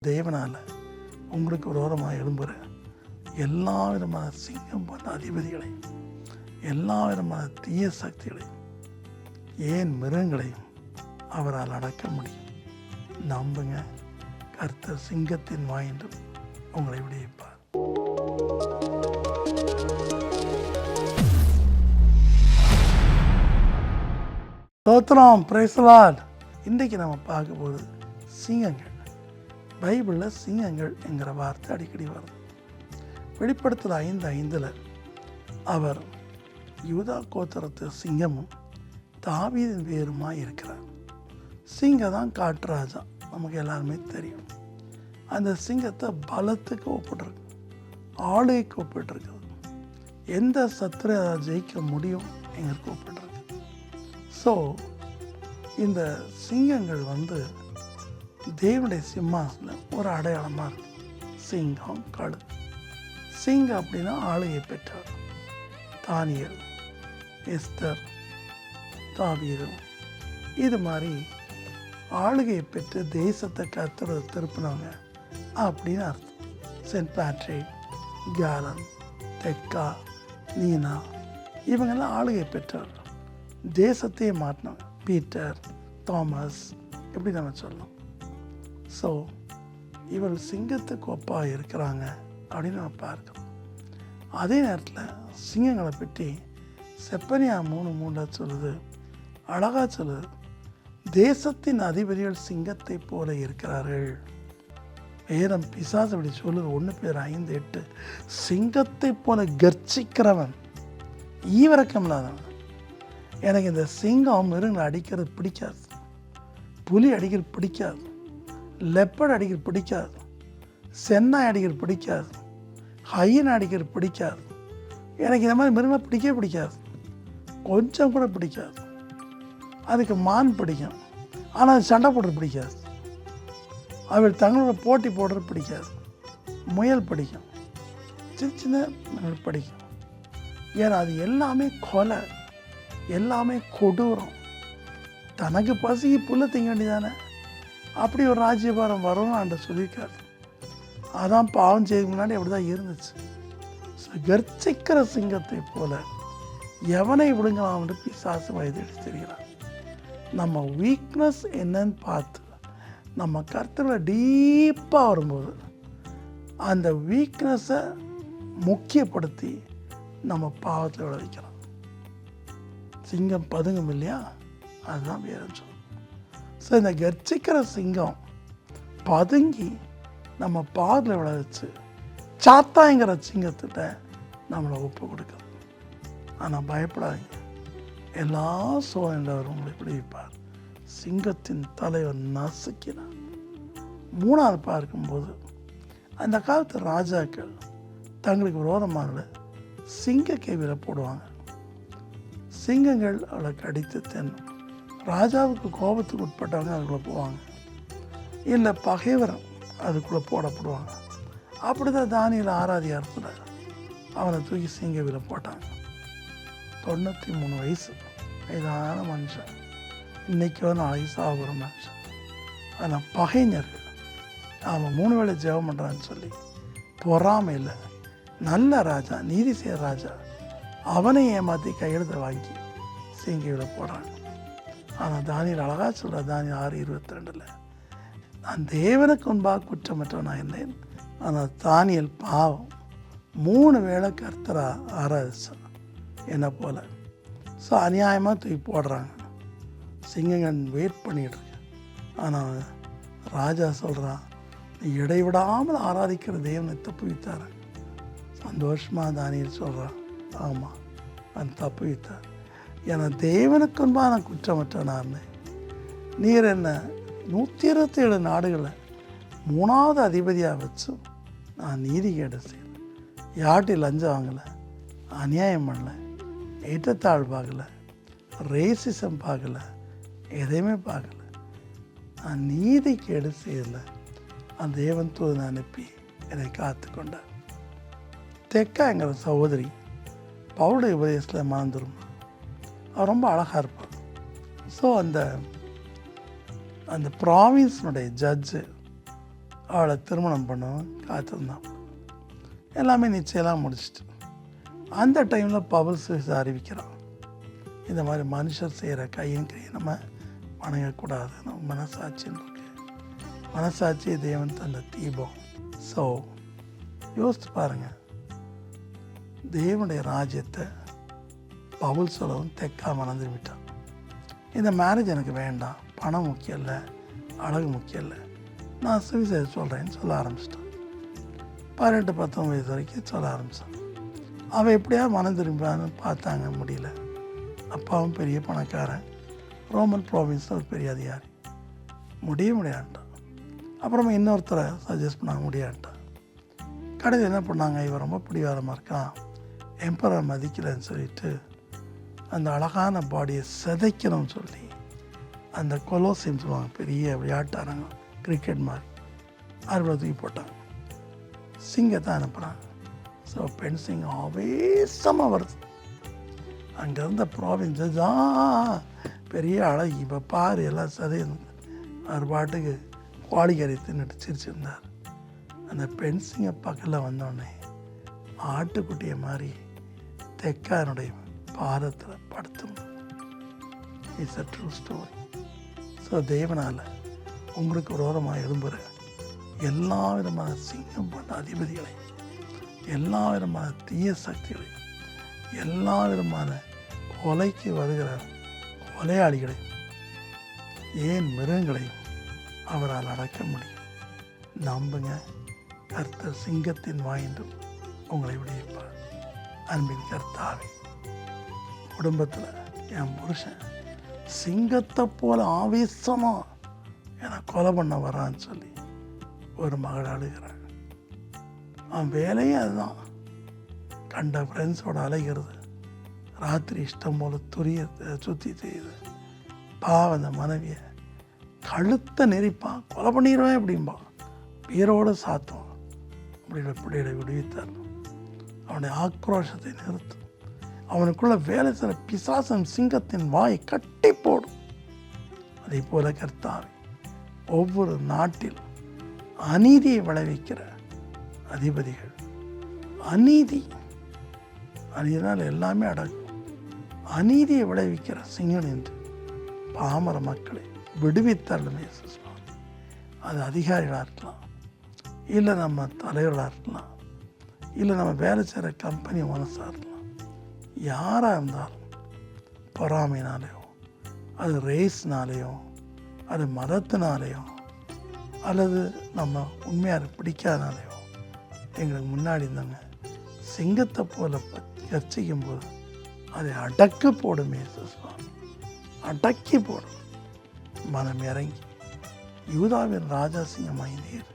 தேவனால் உங்களுக்கு விரோதமாக எழும்புகிற எல்லா விதமான சிங்கம் போன்ற அதிபதிகளையும் எல்லா விதமான தீய சக்திகளையும் ஏன் மிருகங்களையும் அவரால் அடக்க முடியும். நம்புங்க, கர்த்தர் சிங்கத்தின் வாயின்றும் உங்களை விடுவிப்பார். ஸ்தோத்திரம், பிரைஸ் தி லார்ட். இன்றைக்கு நம்ம பார்க்கும்போது சிங்கங்கள். பைபிளில் சிங்கங்கள் என்கிற வார்த்தை அடிக்கடி வருது. வெளிப்படுத்தல் 5:5 அவர் யூதா கோத்திரத்து சிங்கமும் தாவீதின் வேருமாய் இருக்கிறார். சிங்கம் தான் காட்டுராஜா, நமக்கு எல்லாருமே தெரியும். அந்த சிங்கத்தை பலத்துக்கு ஒப்பிட்டுருக்கு, ஆளுகைக்கு ஒப்பிட்டுருக்குது. எந்த சத்துரை அதை ஜெயிக்க முடியும் எங்களுக்கு ஒப்பிட்டுருக்கு. ஸோ இந்த சிங்கங்கள் தேவனுடைய சிம்மாசனம் ஒரு அடையாளமாக இருக்குது. சிங்கம், கழு. சிங்கம் அப்படின்னா ஆளுகை பெற்றார். தானியேல், எஸ்தர், தாவீது, இது மாதிரி ஆளுகையை பெற்று தேசத்தை திருப்பினவங்க அப்படின்னு அர்த்தம். சென்ட் பேட்ரிக், கேலன், தெக்கா, நீனா, இவங்கெல்லாம் ஆளுகை பெற்றவர்கள், தேசத்தையே மாற்றினவங்க. பீட்டர், தாமஸ், எப்படி நம்ம சொல்லலாம். ஸோ இவள் சிங்கத்துக்கு ஒப்பாக இருக்கிறாங்க அப்படின்னு நம்ம பார்க்கிறோம். அதே நேரத்தில் சிங்கங்களை பற்றி செப்பனியா 3:3 சொல்லுது, அழகாக சொல்லுது, தேசத்தின் அதிபதிகள் சிங்கத்தை போல இருக்கிறார்கள். வேதம் பிசாசு அப்படி சொல்லுது. 1 பேதுரு 5:8, சிங்கத்தை போல கர்ச்சிக்கிறவன், ஈவரக்கம் இல்லாதவன். எனக்கு இந்த சிங்கம் மிருகங்களை அடிக்கிறது பிடிக்காது, புலி அடிக்கிறது பிடிக்காது, லெப்பர்ட் அடிக்கிறது பிடிக்காது, சென்னாய் அடிக்கிறது பிடிக்காது, ஹையன் அடிக்கிறது பிடிக்காது. எனக்கு இந்த மாதிரி மிருகங்களை பிடிக்கவே பிடிக்காது, கொஞ்சம் கூட பிடிக்காது. அதுக்கு மான் பிடிக்கும், ஆனால் அது சண்டை போடுறது பிடிக்காது. அவள் தங்களோட போட்டி போடுறது பிடிக்காது. முயல் பிடிக்கும், சின்ன சின்ன பிடிக்கும். ஏன்னா அது எல்லாமே கொலை, எல்லாமே கொடூரம். தனக்கு பசிக்கு புல்ல திங்க வேண்டியதானே, அப்படி ஒரு ராஜ்யபாரம் வரும்னு ஆண்ட சொல்லியிருக்காரு. அதான் பாவம் செய்ய முன்னாடி அப்படி தான் இருந்துச்சு. கர்ச்சிக்கிற சிங்கத்தை போல எவனை விடுங்களாம்னு பிசாசு வயதெடுத்து தெரிகிறான். நம்ம வீக்னஸ் என்னன்னு பார்த்து நம்ம கர்த்தரில் டீப்பாக வரும்போது அந்த வீக்னஸை முக்கியப்படுத்தி நம்ம பாவத்தில் விளைவிக்கிறோம். சிங்கம் பதுங்கும் இல்லையா, அதுதான் வேறுன்னு சொல்லுவோம். ஸோ இந்த கர்ச்சிக்கிற சிங்கம் பதுங்கி நம்ம பாதில் விளைவிச்சு சாத்தாங்கிற சிங்கத்திட்ட நம்மளை ஒப்பு கொடுக்குறது. ஆனால் பயப்படாதீங்க, எல்லா சோதனையிலும் உங்களை விடுவிப்பார். சிங்கத்தின் தலைவர் நசுக்கினார். 3வது பார்க்கும்போது அந்த காலத்து ராஜாக்கள் தங்களுக்கு விரோதமாக சிங்க கேவியில் போடுவாங்க. சிங்கங்கள் அவளை கடித்து தின்னும். ராஜாவுக்கு கோபத்துக்கு உட்பட்டவங்க அதுக்குள்ளே போவாங்க, இல்லை பகைவரம் அதுக்குள்ளே போடப்படுவாங்க. அப்படி தான் தானியேல் 6 அவனை தூக்கி சிங்கவில போட்டாங்க. 93 வயசு வயதான மனுஷன், இன்றைக்கி நாளைக்கு சாகுற மனுஷன். ஆனால் பகைஞர்கள் அவன் 3 வேளை ஜெபம் பண்ணுறான்னு சொல்லி பொறாமையில் நல்ல ராஜா, நீதி செய்கிற ராஜா, அவனை ஏமாற்றி கையெழுத்தை வாங்கி சிங்கவில போடுறாங்க. ஆனால் தானியேல் அழகாக சொல்கிறார், தானியேல் 6:22, நான் தேவனுக்கு முன்பாக குற்றமற்றவனாக இருந்தேன். ஆனால் தானியேல் பாவம் 3 வேளை கர்த்தரா ஆராதிச்சான் என்னை போல. ஸோ அநியாயமாக தூக்கி போடுறாங்க. சிங்கங்கள் வெயிட் பண்ணிகிட்ருக்கு. ஆனால் ராஜா சொல்கிறான், நீ இடைவிடாமல் ஆராதிக்கிற தேவனை தப்பு வைத்தார். சந்தோஷமாக தானியேல் சொல்கிறான், ஆமாம் நான் தப்பு வைத்தார். ஏன்னா தேவனுக்கு முன்பாக நான் குற்றமற்றவனாக நீர் என்ன 127 நாடுகளை 3வது அதிபதியாக வச்சு நான் நீதிகேடு செய்யலை, யார்ட்டையும் லஞ்சம் வாங்கலை, அநியாயம் பண்ணலை, ஏற்றத்தாழ் பார்க்கல, ரேசிசம் பார்க்கல, எதையுமே பார்க்கல, நான் நீதிகேடு செய்யலை. அந்த தேவன் தூதனை அனுப்பி என்னை காத்து கொண்டார். தெக்காங்கிற சகோதரி பவுலுடைய உபதேசத்தில் மறந்துடும். அவர் ரொம்ப அழகாக இருப்பார். ஸோ அந்த ப்ராவின்ஸினுடைய ஜட்ஜு அவளை திருமணம் பண்ணவும் காத்திருந்தான். எல்லாமே நிச்சயம்லாம் முடிச்சிட்டு அந்த டைமில் பவுல் அறிவிக்கிறான், இந்த மாதிரி மனுஷர் செய்கிற கையை நம்ம வணங்கக்கூடாது, நம்ம மனசாட்சின்னு இருக்கு. மனசாட்சியை தேவன் தந்த தீபம். ஸோ யோசித்து பாருங்கள், தேவனுடைய ராஜ்யத்தை பவுல் சொல்லவும் தெக்கா மறந்துவிட்டான். இந்த மேரேஜ் எனக்கு வேண்டாம், பணம் முக்கியம் இல்லை, அழகு முக்கியம் இல்லை, நான் சுவிசேஷம் சொல்கிறேன்னு சொல்ல ஆரம்பிச்சிட்டான். 18-19 வயது வரைக்கும் சொல்ல ஆரம்பித்தான். அவன் எப்படியா மனம் திரும்பினான்னு பார்த்தாங்க, முடியல. அப்பாவும் பெரிய பணக்காரன், ரோமன் ப்ராவின்ஸில் ஒரு பெரிய அதிகாரி, முடியாண்டான். அப்புறமா இன்னொருத்தரை சஜஸ்ட் பண்ணாங்க, முடியாண்டான். கடையில் என்ன பண்ணாங்க, இவன் ரொம்ப பிடிவாதமாக இருக்கான், எம்பரர் மதிக்கலைன்னு சொல்லிட்டு அந்த அழகான பாடியை சிதைக்கணும்னு சொல்லி அந்த கொலோசியம் சொல்லுவாங்க, பெரிய விளையாட்டாரங்க, கிரிக்கெட் மாதிரி, அறுபது தூக்கி போட்டாங்க. சிங்கத்தை அனுப்புகிறாங்க. ஸோ பெண் சிங்கம் ஆவேசமாக வருது. அங்கே இருந்த ப்ராவின்ஸஸ் பெரிய அழகி, இப்போ பாரு எல்லாம் சதையும் அவர் பாட்டுக்கு கோழிக்கறி தின்னுட்டு சிரிச்சிருந்தார். அந்த பெண் சிங்க பக்கத்தில் வந்தோடனே ஆட்டுக்குட்டியை மாதிரி தெக்காரனுடைய பாதத்தில் படுத்தும். It's a true story. So தேவனால் உங்களுக்கு விரோதமாக எழும்புகிற எல்லா விதமான சிங்கம் பண்ண அதிபதிகளை, எல்லா விதமான தீய சக்திகளை, எல்லா விதமான கொலைக்கு வருகிற கொலையாளிகளை, ஏன் மிருகங்களையும் அவரால் அடக்க முடியும். நம்புங்க, கர்த்தர் சிங்கத்தின் வாயின்றும் உங்களை விடுவிப்பார். அன்பின் கர்த்தாவே, குடும்பத்தில் என் புருஷன் சிங்கத்தை போல ஆவேசமாக என்னை கொலை பண்ண வரான்னு சொல்லி ஒரு மகள் அழுகிறாள். அவன் வேலையே அதுதான், கண்ட ஃப்ரெண்ட்ஸோட அலைகிறது, ராத்திரி இஷ்டம் போல் சுற்றி செய்யுது. பாவம் அந்த மனைவியை கழுத்தை நெரிப்பான், கொலை பண்ணிடுவேன் அப்படிம்பான், உயிரோடு சாத்துவான். அப்படின்ற பிள்ளைகளை விடுவித்தார். அவனுடைய ஆக்ரோஷத்தை நிறுத்தும். அவனுக்குள்ள வேலை செய்கிற பிசாசன் சிங்கத்தின் வாயை கட்டி போடும். அதே போல கர்த்தாவே, ஒவ்வொரு நாட்டிலும் அநீதியை விளைவிக்கிற அதிபதிகள், அநீதினால் எல்லாமே அடங்கும். அநீதியை விளைவிக்கிற சிங்கம் என்று பாமர மக்களை விடுவித்தாலுமே சுவாமி, அது அதிகாரிகளாக இருக்கலாம், இல்லை நம்ம தலைவர்களாக இருக்கலாம், இல்லை நம்ம வேலை செய்கிற கம்பெனி ஓனர்ஸாக இருக்கலாம். யாராக இருந்தாலும் பொறாமையினாலேயோ, அது ரேஸ்னாலேயோ, அது மதத்தினாலேயோ, அல்லது நம்ம உண்மையாக பிடிக்காதனாலேயோ எங்களுக்கு முன்னாடி இருந்தாங்க சிங்கத்தை போல கர்ச்சிக்கும் போது அதை அடக்கு போடுமே சுவாமி, அடக்கி போடும். மனம் இறங்கி யூதாவின் ராஜா சிங்கமாய் நீர்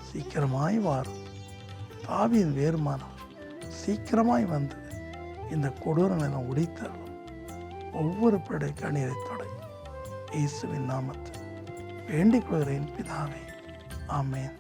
சீக்கிரமாய் வாரும். தாவீதின் வேறுமானவர் சீக்கிரமாய் வந்து இந்த கொடூரங்களை உடைத்தரும். ஒவ்வொரு படை கண்ணீரை தொடங்கி இயேசுவின் நாமத்தில் வேண்டிக் கொள்கிறேன் பிதாவே, ஆமென்.